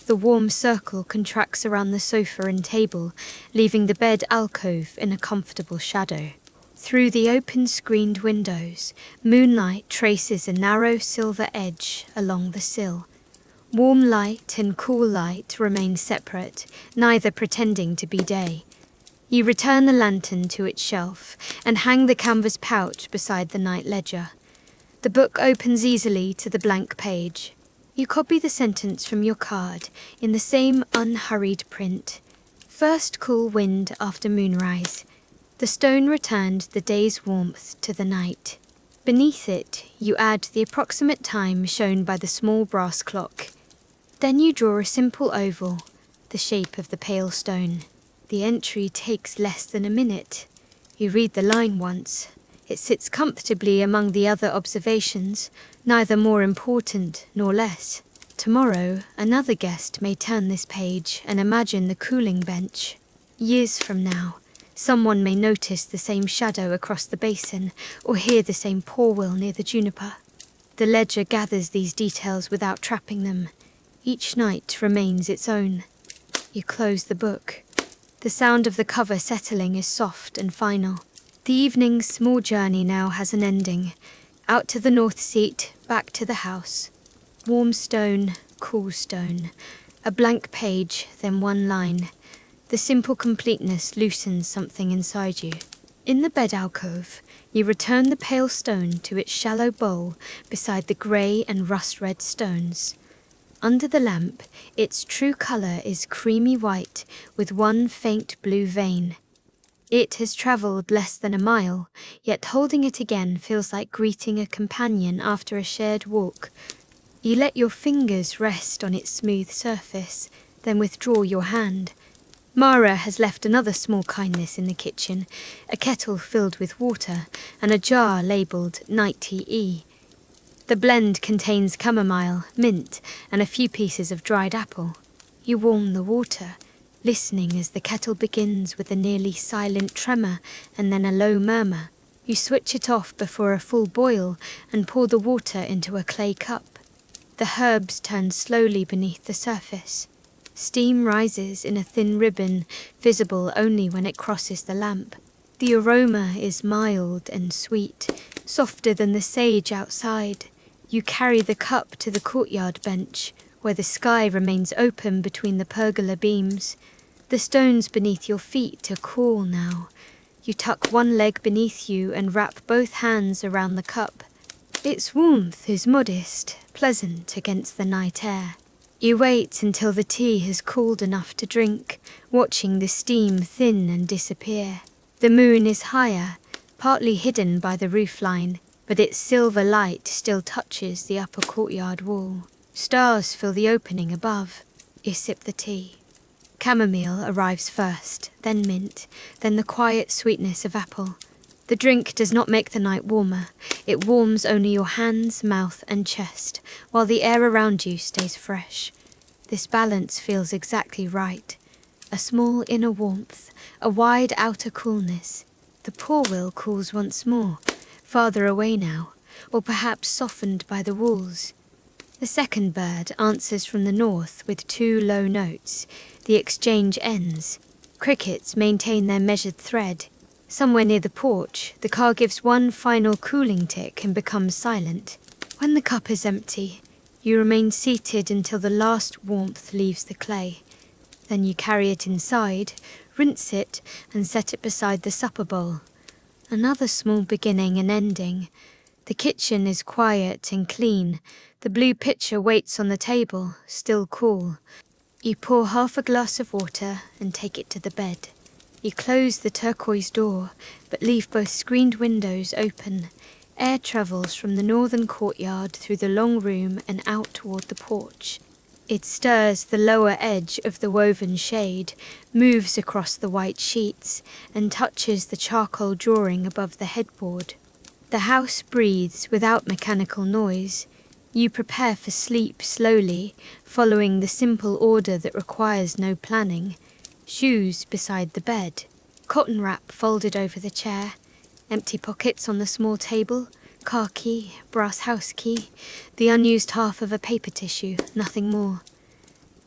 The warm circle contracts around the sofa and table, leaving the bed alcove in a comfortable shadow. Through the open screened windows, moonlight traces a narrow silver edge along the sill. Warm light and cool light remain separate, neither pretending to be day. You return the lantern to its shelf and hang the canvas pouch beside the night ledger. The book opens easily to the blank page. You copy the sentence from your card in the same unhurried print. First cool wind after moonrise. The stone returned the day's warmth to the night. Beneath it, you add the approximate time shown by the small brass clock. Then you draw a simple oval, the shape of the pale stone. The entry takes less than a minute. You read the line once. It sits comfortably among the other observations, neither more important nor less. Tomorrow, another guest may turn this page and imagine the cooling bench. Years from now, someone may notice the same shadow across the basin or hear the same porwheel near the juniper. The ledger gathers these details without trapping them. Each night remains its own. You close the book. The sound of the cover settling is soft and final. The evening's small journey now has an ending. Out to the north seat, back to the house. Warm stone, cool stone. A blank page, then one line. The simple completeness loosens something inside you. In the bed alcove, you return the pale stone to its shallow bowl beside the grey and rust-red stones. Under the lamp, its true colour is creamy white with one faint blue vein. It has travelled less than a mile, yet holding it again feels like greeting a companion after a shared walk. You let your fingers rest on its smooth surface, then withdraw your hand. Mara has left another small kindness in the kitchen, a kettle filled with water and a jar labelled Night Tea. The blend contains chamomile, mint, and a few pieces of dried apple. You warm the water, listening as the kettle begins with a nearly silent tremor and then a low murmur. You switch it off before a full boil and pour the water into a clay cup. The herbs turn slowly beneath the surface. Steam rises in a thin ribbon, visible only when it crosses the lamp. The aroma is mild and sweet, softer than the sage outside. You carry the cup to the courtyard bench, where the sky remains open between the pergola beams. The stones beneath your feet are cool now. You tuck one leg beneath you and wrap both hands around the cup. Its warmth is modest, pleasant against the night air. You wait until the tea has cooled enough to drink, watching the steam thin and disappear. The moon is higher, partly hidden by the roofline, but its silver light still touches the upper courtyard wall. Stars fill the opening above. You sip the tea. Chamomile arrives first, then mint, then the quiet sweetness of apple. The drink does not make the night warmer. It warms only your hands, mouth, and chest, while the air around you stays fresh. This balance feels exactly right. A small inner warmth, a wide outer coolness. The porwheel cools once more, farther away now, or perhaps softened by the walls. The second bird answers from the north with two low notes. The exchange ends. Crickets maintain their measured thread. Somewhere near the porch, the car gives one final cooling tick and becomes silent. When the cup is empty, you remain seated until the last warmth leaves the clay. Then you carry it inside, rinse it, and set it beside the supper bowl. Another small beginning and ending. The kitchen is quiet and clean. The blue pitcher waits on the table, still cool. You pour half a glass of water and take it to the bed. You close the turquoise door, but leave both screened windows open. Air travels from the northern courtyard through the long room and out toward the porch. It stirs the lower edge of the woven shade, moves across the white sheets, and touches the charcoal drawing above the headboard. The house breathes without mechanical noise. You prepare for sleep slowly, following the simple order that requires no planning. Shoes beside the bed, cotton wrap folded over the chair, empty pockets on the small table, car key, brass house key, the unused half of a paper tissue, nothing more.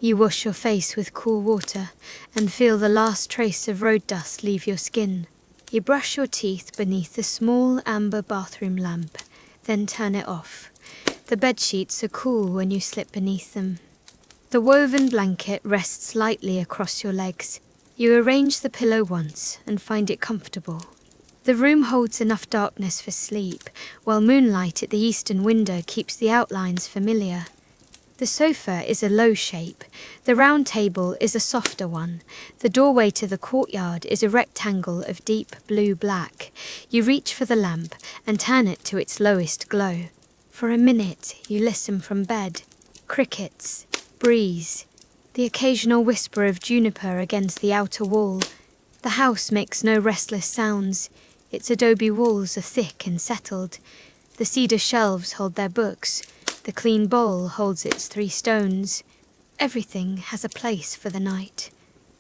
You wash your face with cool water and feel the last trace of road dust leave your skin. You brush your teeth beneath the small amber bathroom lamp, then turn it off. The bedsheets are cool when you slip beneath them. The woven blanket rests lightly across your legs. You arrange the pillow once and find it comfortable. The room holds enough darkness for sleep, while moonlight at the eastern window keeps the outlines familiar. The sofa is a low shape. The round table is a softer one. The doorway to the courtyard is a rectangle of deep blue-black. You reach for the lamp and turn it to its lowest glow. For a minute, you listen from bed. Crickets, breeze, the occasional whisper of juniper against the outer wall. The house makes no restless sounds. Its adobe walls are thick and settled. The cedar shelves hold their books. The clean bowl holds its 3 stones. Everything has a place for the night.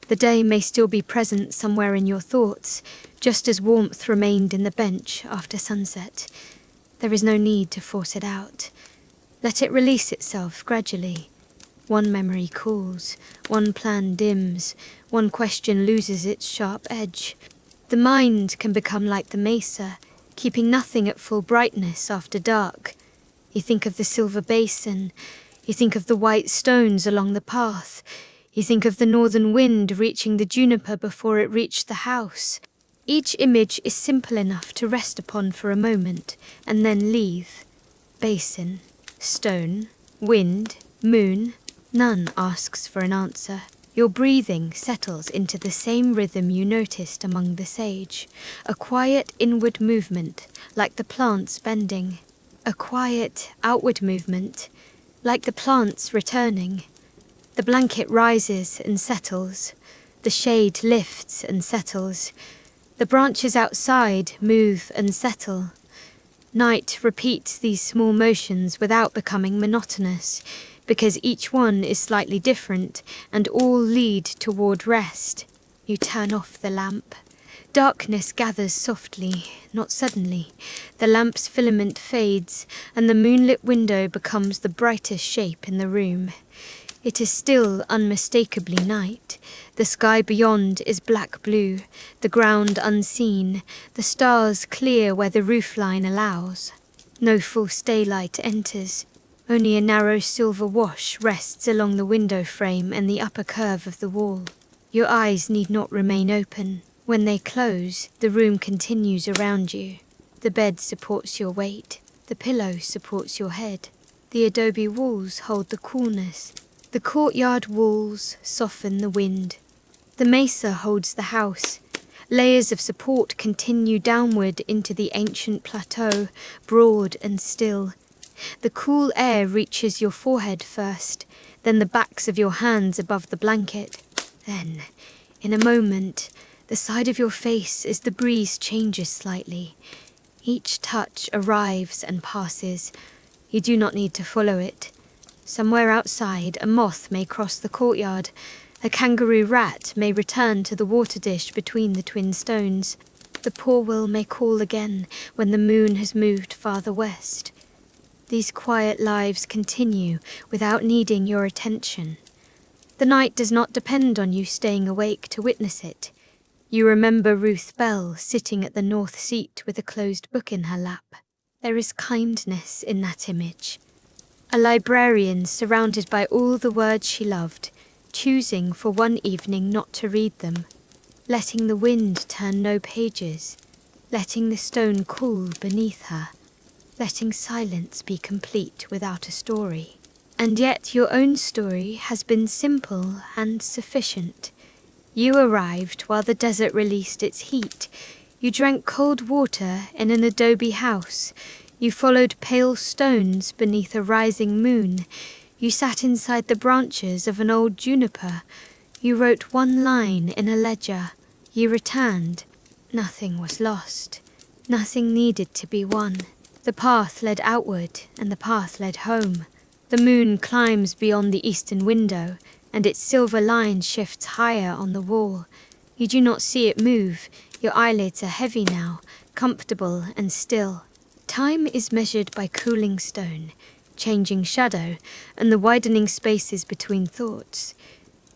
The day may still be present somewhere in your thoughts, just as warmth remained in the bench after sunset. There is no need to force it out. Let it release itself gradually. One memory cools, one plan dims, one question loses its sharp edge. The mind can become like the mesa, keeping nothing at full brightness after dark. You think of the silver basin, you think of the white stones along the path, you think of the northern wind reaching the juniper before it reached the house. Each image is simple enough to rest upon for a moment, and then leave. Basin, stone, wind, moon, none asks for an answer. Your breathing settles into the same rhythm you noticed among the sage, a quiet inward movement, like the plants bending. A quiet outward movement, like the plants returning. The blanket rises and settles. The shade lifts and settles. The branches outside move and settle. Night repeats these small motions without becoming monotonous, because each one is slightly different and all lead toward rest. You turn off the lamp. Darkness gathers softly, not suddenly. The lamp's filament fades, and the moonlit window becomes the brightest shape in the room. It is still unmistakably night. The sky beyond is black-blue, the ground unseen, the stars clear where the roofline allows. No false daylight enters. Only a narrow silver wash rests along the window frame and the upper curve of the wall. Your eyes need not remain open. When they close, the room continues around you. The bed supports your weight. The pillow supports your head. The adobe walls hold the coolness. The courtyard walls soften the wind. The mesa holds the house. Layers of support continue downward into the ancient plateau, broad and still. The cool air reaches your forehead first, then the backs of your hands above the blanket. Then, in a moment, the side of your face as the breeze changes slightly. Each touch arrives and passes. You do not need to follow it. Somewhere outside, a moth may cross the courtyard. A kangaroo rat may return to the water dish between the twin stones. The poor-will may call again when the moon has moved farther west. These quiet lives continue without needing your attention. The night does not depend on you staying awake to witness it. You remember Ruth Bell sitting at the north seat with a closed book in her lap. There is kindness in that image. A librarian surrounded by all the words she loved, choosing for one evening not to read them, letting the wind turn no pages, letting the stone cool beneath her, letting silence be complete without a story. And yet your own story has been simple and sufficient. You arrived while the desert released its heat. You drank cold water in an adobe house. You followed pale stones beneath a rising moon. You sat inside the branches of an old juniper. You wrote one line in a ledger. You returned. Nothing was lost. Nothing needed to be won. The path led outward, and the path led home. The moon climbs beyond the eastern window, and its silver line shifts higher on the wall. You do not see it move. Your eyelids are heavy now, comfortable and still. Time is measured by cooling stone, changing shadow, and the widening spaces between thoughts.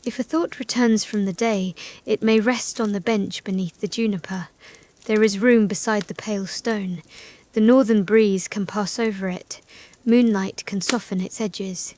If a thought returns from the day, it may rest on the bench beneath the juniper. There is room beside the pale stone. The northern breeze can pass over it. Moonlight can soften its edges.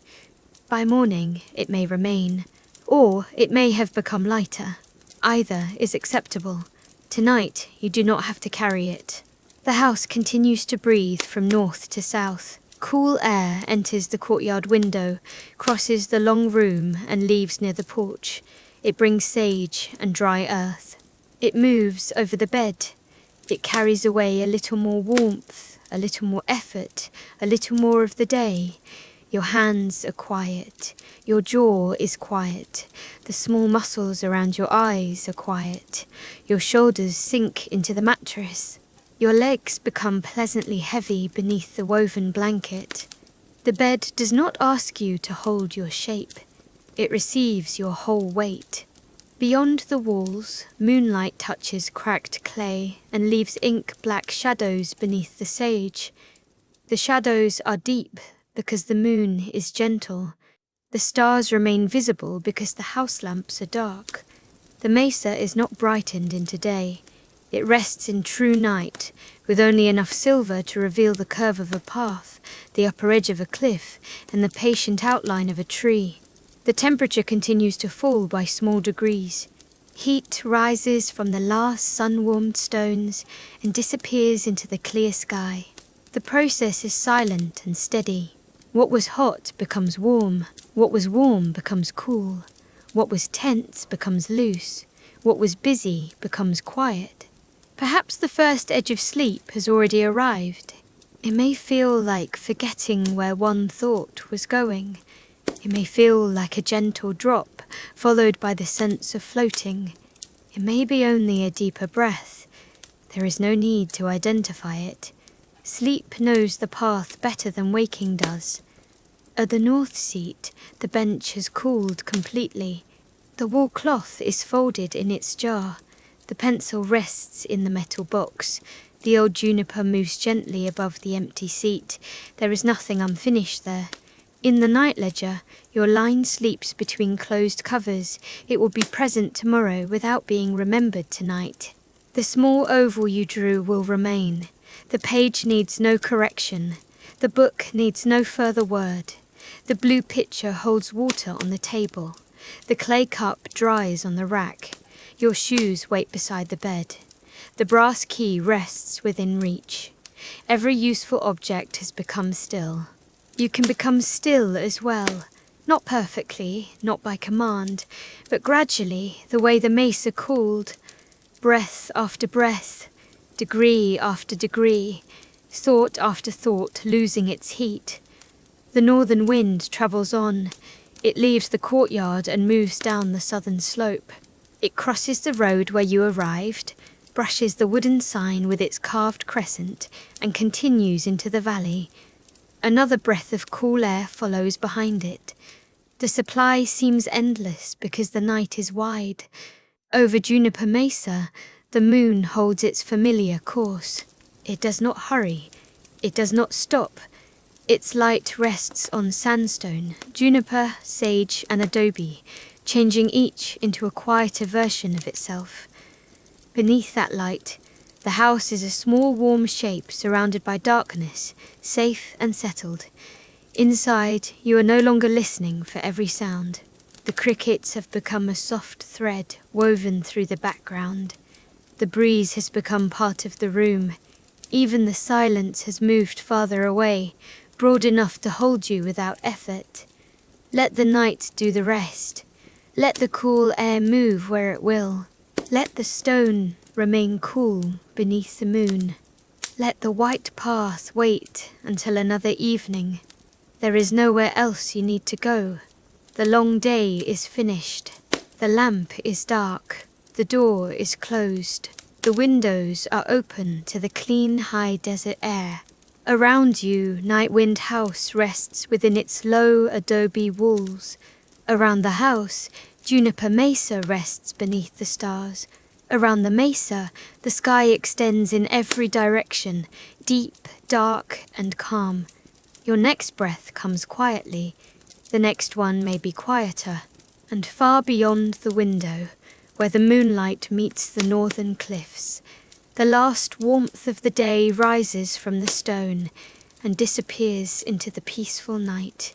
By morning, it may remain, or it may have become lighter. Either is acceptable. Tonight, you do not have to carry it. The house continues to breathe from north to south. Cool air enters the courtyard window, crosses the long room and leaves near the porch. It brings sage and dry earth. It moves over the bed. It carries away a little more warmth, a little more effort, a little more of the day. Your hands are quiet. Your jaw is quiet. The small muscles around your eyes are quiet. Your shoulders sink into the mattress. Your legs become pleasantly heavy beneath the woven blanket. The bed does not ask you to hold your shape. It receives your whole weight. Beyond the walls, moonlight touches cracked clay and leaves ink-black shadows beneath the sage. The shadows are deep because the moon is gentle. The stars remain visible because the house lamps are dark. The mesa is not brightened into day. It rests in true night, with only enough silver to reveal the curve of a path, the upper edge of a cliff, and the patient outline of a tree. The temperature continues to fall by small degrees. Heat rises from the last sun-warmed stones and disappears into the clear sky. The process is silent and steady. What was hot becomes warm. What was warm becomes cool. What was tense becomes loose. What was busy becomes quiet. Perhaps the first edge of sleep has already arrived. It may feel like forgetting where one thought was going. It may feel like a gentle drop, followed by the sense of floating. It may be only a deeper breath. There is no need to identify it. Sleep knows the path better than waking does. At the north seat, the bench has cooled completely. The wool cloth is folded in its jar. The pencil rests in the metal box. The old juniper moves gently above the empty seat. There is nothing unfinished there. In the night ledger, your line sleeps between closed covers. It will be present tomorrow without being remembered tonight. The small oval you drew will remain. The page needs no correction. The book needs no further word. The blue pitcher holds water on the table. The clay cup dries on the rack. Your shoes wait beside the bed. The brass key rests within reach. Every useful object has become still. You can become still as well. Not perfectly, not by command, but gradually, the way the mesa cooled. Breath after breath, degree after degree, thought after thought losing its heat. The northern wind travels on. It leaves the courtyard and moves down the southern slope. It crosses the road where you arrived, brushes the wooden sign with its carved crescent, and continues into the valley. Another breath of cool air follows behind it. The supply seems endless because the night is wide. Over Juniper Mesa, the moon holds its familiar course. It does not hurry. It does not stop. Its light rests on sandstone, juniper, sage, and adobe, changing each into a quieter version of itself. Beneath that light, the house is a small warm shape surrounded by darkness, safe and settled. Inside, you are no longer listening for every sound. The crickets have become a soft thread woven through the background. The breeze has become part of the room. Even the silence has moved farther away, broad enough to hold you without effort. Let the night do the rest. Let the cool air move where it will. Let the stone remain cool beneath the moon. Let the white path wait until another evening. There is nowhere else you need to go. The long day is finished. The lamp is dark. The door is closed. The windows are open to the clean high desert air. Around you, Night Wind House rests within its low adobe walls. Around the house, Juniper Mesa rests beneath the stars. Around the mesa, the sky extends in every direction, deep, dark, and calm. Your next breath comes quietly. The next one may be quieter. And far beyond the window, where the moonlight meets the northern cliffs, the last warmth of the day rises from the stone and disappears into the peaceful night.